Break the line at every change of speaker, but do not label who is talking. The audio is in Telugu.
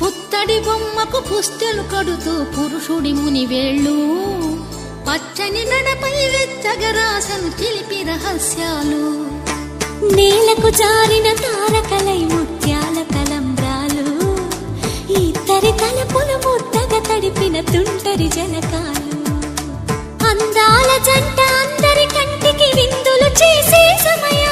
పుత్తడి బొమ్మకు పుస్తెలు కడుతూ పురుషుడి ముని వేళ్ళు పచ్చని నడపై వెచ్చగరాసను చిలిపి రహస్యాలు
నేలకు జారిన తారకలై ముత్యాల తలంబ్రాలు ఇద్దరి తలపులు ముద్దగా తడిపిన తుంటరి జలకాలు అందాల జంట అందరి కంటికి విందులు చేసే సమయం